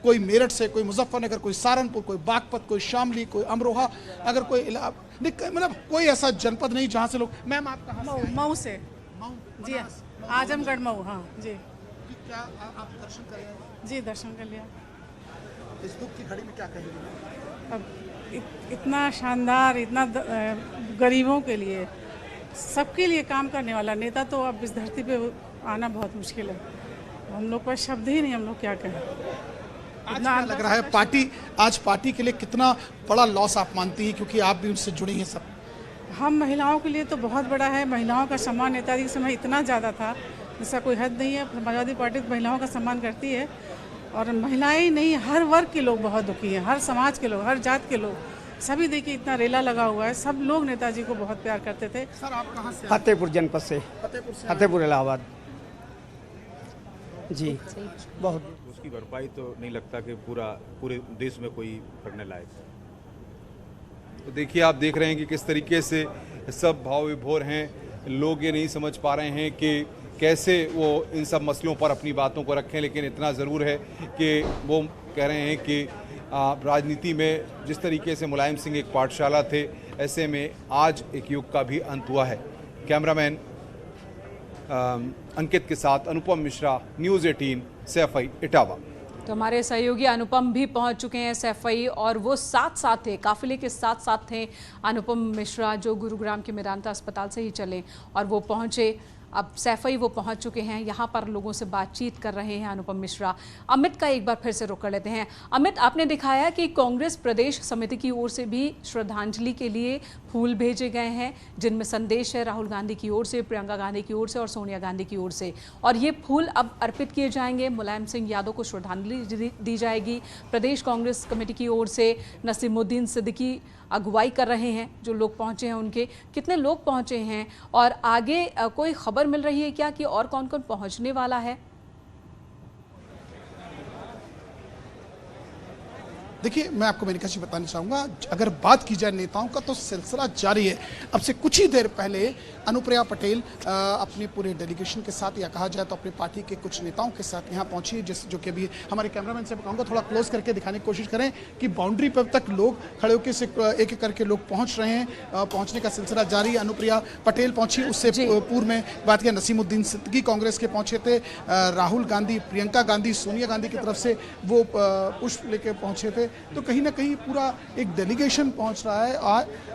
कोई मेरठ से, कोई मुजफ्फरनगर, कोई सहारनपुर, कोई बागपत, कोई शामली, कोई अमरोहा, अगर कोई मतलब कोई ऐसा जनपद नहीं जहाँ से लोग। मैम आप कहाँ से? मऊ से। मऊ जी, आजमगढ़ मऊ। हाँ जी। क्या आप दर्शन कर रहे हैं? जी, दर्शन कर लिया। इस दुख की घड़ी में क्या कहेंगे? अब इतना शानदार, इतना गरीबों के लिए, सबके लिए काम करने वाला नेता तो अब इस धरती पे आना बहुत मुश्किल है। हम लोग पर शब्द ही नहीं, हम लोग क्या कहें। आज क्या लग रहा है आज पार्टी के लिए कितना बड़ा लॉस आप मानती हैं, क्योंकि आप भी उनसे जुड़ी हैं सब? हम महिलाओं के लिए तो बहुत बड़ा है। महिलाओं का सम्मान नेताजी के समय इतना ज़्यादा था जिसका कोई हद नहीं है। समाजवादी पार्टी तो महिलाओं का सम्मान करती है, और महिलाएं ही नहीं, हर वर्ग के लोग बहुत दुखी हैं, हर समाज के लोग, हर जात के लोग, सभी देखिए इतना रेला लगा हुआ है। सब लोग नेताजी को बहुत प्यार करते थे। सर आप कहाँ से? फतेहपुर जनपद से। फतेहपुर इलाहाबाद जी। बहुत उसकी भरपाई तो नहीं लगता कि पूरे देश में कोई करने लायक है। तो देखिए, आप देख रहे हैं कि किस तरीके से सब भाव विभोर हैं। लोग ये नहीं समझ पा रहे हैं कि कैसे वो इन सब मसलों पर अपनी बातों को रखें, लेकिन इतना ज़रूर है कि वो कह रहे हैं कि राजनीति में जिस तरीके से मुलायम सिंह एक पाठशाला थे, ऐसे में आज एक युग का भी अंत हुआ है। कैमरामैन अंकित के साथ अनुपम मिश्रा, न्यूज़ 18, सैफई, इटावा। तो हमारे सहयोगी अनुपम भी पहुंच चुके हैं सैफई, और वो साथ साथ थे, काफिले के साथ साथ थे अनुपम मिश्रा, जो गुरुग्राम के मेदांता अस्पताल से ही चले और वो पहुंचे। अब सैफई वो पहुंच चुके हैं, यहाँ पर लोगों से बातचीत कर रहे हैं अनुपम मिश्रा। अमित का एक बार फिर से रुख कर लेते हैं। अमित, आपने दिखाया कि कांग्रेस प्रदेश समिति की ओर से भी श्रद्धांजलि के लिए फूल भेजे गए हैं, जिनमें संदेश है राहुल गांधी की ओर से, प्रियंका गांधी की ओर से और सोनिया गांधी की ओर से, और ये फूल अब अर्पित किए जाएंगे। मुलायम सिंह यादव को श्रद्धांजलि दी जाएगी। प्रदेश कांग्रेस कमेटी की ओर से नसीमुद्दीन सिद्दीकी अगुवाई कर रहे हैं। जो लोग पहुंचे हैं, उनके कितने लोग पहुंचे हैं, और आगे कोई खबर मिल रही है क्या कि और कौन कौन पहुंचने वाला है? देखिए, मैं आपको मेरी कशी बताना चाहूँगा, अगर बात की जाए नेताओं का तो सिलसिला जारी है। अब से कुछ ही देर पहले अनुप्रिया पटेल अपने पूरे डेलीगेशन के साथ, या कहा जाए तो अपनी पार्टी के कुछ नेताओं के साथ यहाँ पहुंची, जो कि अभी हमारे कैमरामैन से कहूँगा थोड़ा क्लोज करके दिखाने की कोशिश करें कि बाउंड्री पर तक लोग खड़े होकर से एक एक करके लोग पहुँच रहे हैं। पहुँचने का सिलसिला जारी है। अनुप्रिया पटेल पहुँची, उससे पूर्व में बात किया नसीमुद्दीन सिद्दीकी कांग्रेस के पहुँचे थे, राहुल गांधी, प्रियंका गांधी, सोनिया गांधी की तरफ से वो पुष्प लेके पहुँचे थे। तो कहीं ना कहीं पूरा एक डेलीगेशन पहुंच रहा है,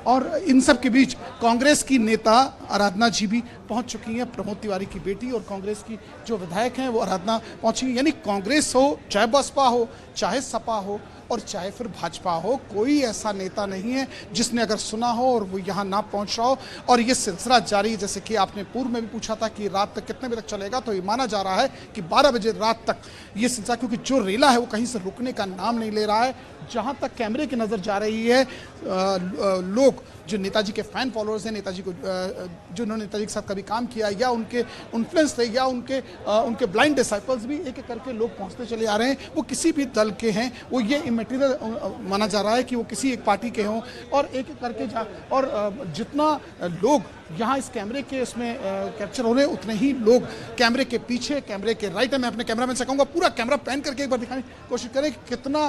और इन सब के बीच कांग्रेस की नेता आराधना जी भी पहुंच चुकी हैं, प्रमोद तिवारी की बेटी, और कांग्रेस की जो विधायक हैं वो आराधना पहुंची। यानी कांग्रेस हो, चाहे बसपा हो, चाहे सपा हो, और चाहे फिर भाजपा हो, कोई ऐसा नेता नहीं है जिसने अगर सुना हो और वो यहाँ ना पहुँच रहा हो। और ये सिलसिला जारी, जैसे कि आपने पूर्व में भी पूछा था कि रात तक कितने बजे तक चलेगा, तो ये माना जा रहा है कि 12 बजे रात तक ये सिलसिला, क्योंकि जो रेला है वो कहीं से रुकने का नाम नहीं ले रहा है। जहाँ तक कैमरे की नज़र जा रही है, लोग जो नेताजी के फैन फॉलोअर्स हैं, नेताजी को जो उन्होंने नेताजी के साथ कभी काम किया, या उनके इन्फ्लुएंस थे, या उनके ब्लाइंड डिसाइपल्स भी एक एक करके लोग पहुंचते चले आ रहे हैं। वो किसी भी दल के हैं, वो ये इमेटीरियल माना जा रहा है कि वो किसी एक पार्टी के हों, और एक एक करके और जितना लोग यहाँ इस कैमरे के इसमें कैप्चर हो रहे हैं, उतने ही लोग कैमरे के पीछे, कैमरे के राइट में। मैं अपने कैमरामैन से कहूँगा पूरा कैमरा पैन करके एक बार दिखाने की कोशिश करें कि कितना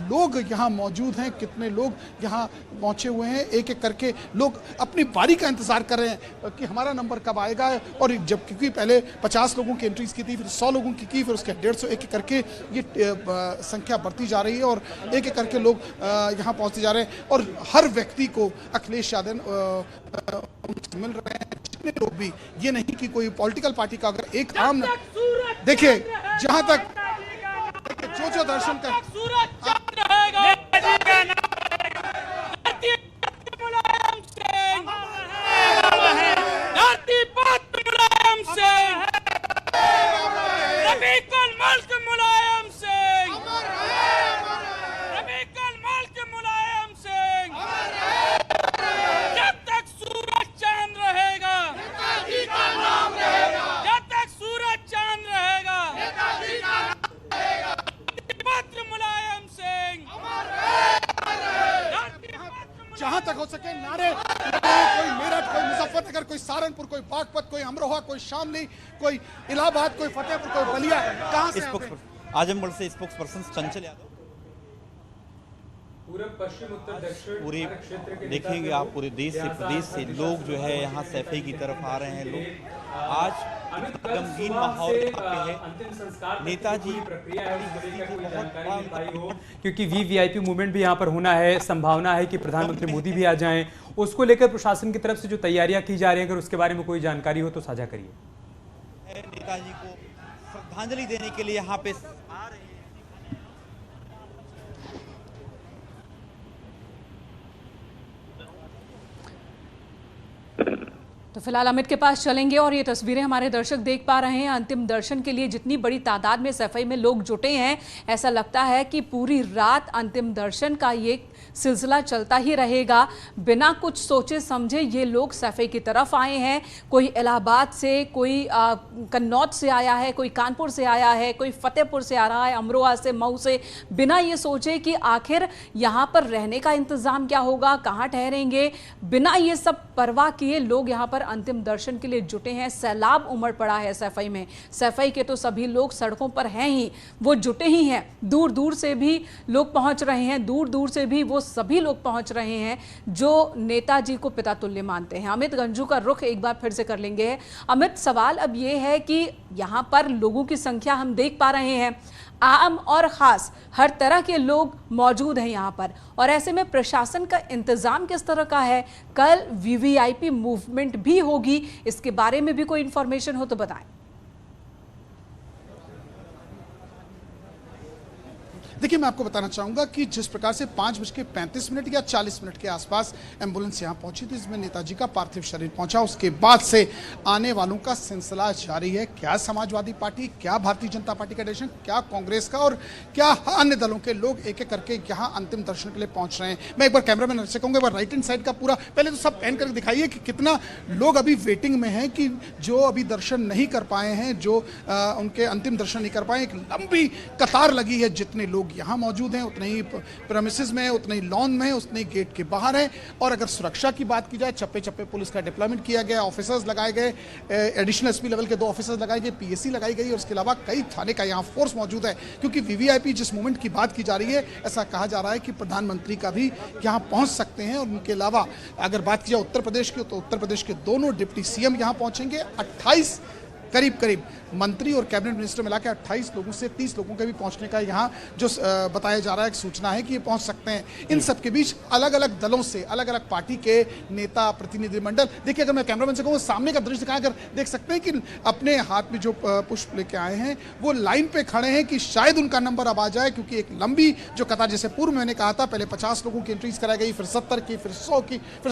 लोग यहाँ मौजूद हैं, कितने लोग यहाँ पहुँचे हुए हैं। एक एक करके लोग अपनी बारी का इंतजार कर रहे हैं कि हमारा नंबर कब आएगा। और जब क्योंकि पहले 50 लोगों की एंट्रीज की थी, फिर 100 लोगों की, फिर उसके 150, एक एक करके ये संख्या बढ़ती जा रही है, और एक एक करके लोग यहाँ पहुँचते जा रहे हैं। और हर व्यक्ति को अखिलेश यादव मिल रहे हैं, जितने लोग भी, ये नहीं कि कोई पॉलिटिकल पार्टी का, अगर एक आम, देखिए जहां तक जो दर्शन कर जहां तक हो सके नारे, कोई मेरठ, कोई मुजफ्फरनगर, कोई सहारनपुर, कोई बागपत, कोई अमरोहा, कोई शामली, कोई इलाहाबाद, कोई फतेहपुर, कोई बलिया, कहां से आजमगढ़ से स्पोक्स पर्सन चंचल यादव। पूरब पश्चिम उत्तर दक्षिण पूरी क्षेत्र के देखेंगे आप, पूरे देश से प्रदेश से लोग जो है यहाँ सैफई की तरफ आ रहे हैं। लोग आज गमगीन माहौल है। नेताजी प्रक्रिया है उसको लेकर कोई जानकारी नहीं पाई हो, क्योंकि वीवीआईपी मूवमेंट भी यहाँ पर होना है, संभावना है कि प्रधानमंत्री मोदी भी आ जाएं। उसको लेकर प्रशासन की तरफ से जो तैयारियां की जा रही हैं, अगर उसके बारे में कोई जानकारी हो तो साझा करिए। नेताजी को श्रद्धांजलि देने के लिए यहाँ पे आ रहे हैं। तो फिलहाल अमित के पास चलेंगे और ये तस्वीरें हमारे दर्शक देख पा रहे हैं। अंतिम दर्शन के लिए जितनी बड़ी तादाद में सफाई में लोग जुटे हैं, ऐसा लगता है कि पूरी रात अंतिम दर्शन का ये सिलसिला चलता ही रहेगा। बिना कुछ सोचे समझे ये लोग सफाई की तरफ आए हैं। कोई इलाहाबाद से, कोई कन्नौज से आया है, कोई कानपुर से आया है, कोई फतेहपुर से आ रहा है, अमरोहा से, मऊ से, बिना ये सोचे कि आखिर यहाँ पर रहने का इंतजाम क्या होगा, कहाँ ठहरेंगे, बिना ये सब परवाह किए लोग यहाँ पर अंतिम दर्शन के लिए जुटे हैं। सैलाब उमड़ पड़ा है सफाई में। सफाई के तो सभी लोग सड़कों पर हैं ही, वो जुटे ही हैं। दूर दूर से भी लोग पहुंच रहे हैं, दूर दूर से भी वो सभी लोग पहुंच रहे हैं जो नेताजी को पिता तुल्य मानते हैं। अमित गंजू का रुख एक बार फिर से कर लेंगे। अमित, सवाल अब ये है कि यहाँ पर लोगों की संख्या हम देख पा रहे हैं, आम और खास हर तरह के लोग मौजूद हैं यहाँ पर, और ऐसे में प्रशासन का इंतजाम किस तरह का है? कल वीवीआईपी मूवमेंट भी होगी, इसके बारे में भी कोई इंफॉर्मेशन हो तो बताएं। देखिए, मैं आपको बताना चाहूंगा कि जिस प्रकार से 5:35 या 40 मिनट के आसपास एम्बुलेंस यहां पहुंची थी, इसमें नेताजी का पार्थिव शरीर पहुंचा। उसके बाद से आने वालों का सिलसिला जारी है। क्या समाजवादी पार्टी, क्या भारतीय जनता पार्टी का डेलीगेशन, क्या कांग्रेस का और क्या अन्य दलों के लोग एक एक करके यहाँ अंतिम दर्शन के लिए पहुंच रहे हैं। मैं एक बार कैमरामैन से कहूंगा, एक बार राइट हैंड साइड का पूरा पहले तो सब पैन करके दिखाइए कि कितना लोग अभी वेटिंग में हैं, कि जो अभी दर्शन नहीं कर पाए हैं, जो उनके अंतिम दर्शन नहीं कर पाए। एक लंबी कतार लगी है। जितने लोग यहाँ मौजूद हैं उतने ही प्रेमिसेस में, उतने ही लॉन में, उतने ही गेट के बाहर है। और अगर सुरक्षा की बात की जाए, चप्पे चप्पे पुलिस का डिप्लॉयमेंट किया गया, ऑफिसर्स लगाए गए, एडिशनल एसपी लेवल के 2 ऑफिसर्स लगाए गए, पीएससी लगाई गई, और इसके अलावा कई थाने का यहाँ फोर्स मौजूद है। क्योंकि वीवीआईपी जिस मूवमेंट की बात की जा रही है, ऐसा कहा जा रहा है कि प्रधानमंत्री का भी यहाँ पहुँच सकते हैं। और उनके अलावा अगर बात की जाए उत्तर प्रदेश की, तो उत्तर प्रदेश के दोनों डिप्टी सीएम यहाँ पहुँचेंगे। 28 करीब मंत्री और कैबिनेट मिनिस्टर मिला के 28 लोगों से 30 लोगों के भी पहुंचने का यहाँ जो बताया जा रहा है, एक सूचना है कि ये पहुंच सकते हैं। इन सब के बीच अलग अलग दलों से, अलग अलग पार्टी के नेता, प्रतिनिधिमंडल, देखिए अगर मैं कैमरामैन से कहूँ, सामने का दृश्य दिखाएं, अगर देख सकते हैं कि अपने हाथ में जो पुष्प लेके आए हैं वो लाइन पे खड़े हैं कि शायद उनका नंबर अब आ जाए। क्योंकि एक लंबी जो कतार, जैसे पूर्व मैंने कहा था, पहले 50 लोगों की एंट्रीज कराई गई, फिर 70 की, फिर 100 की, फिर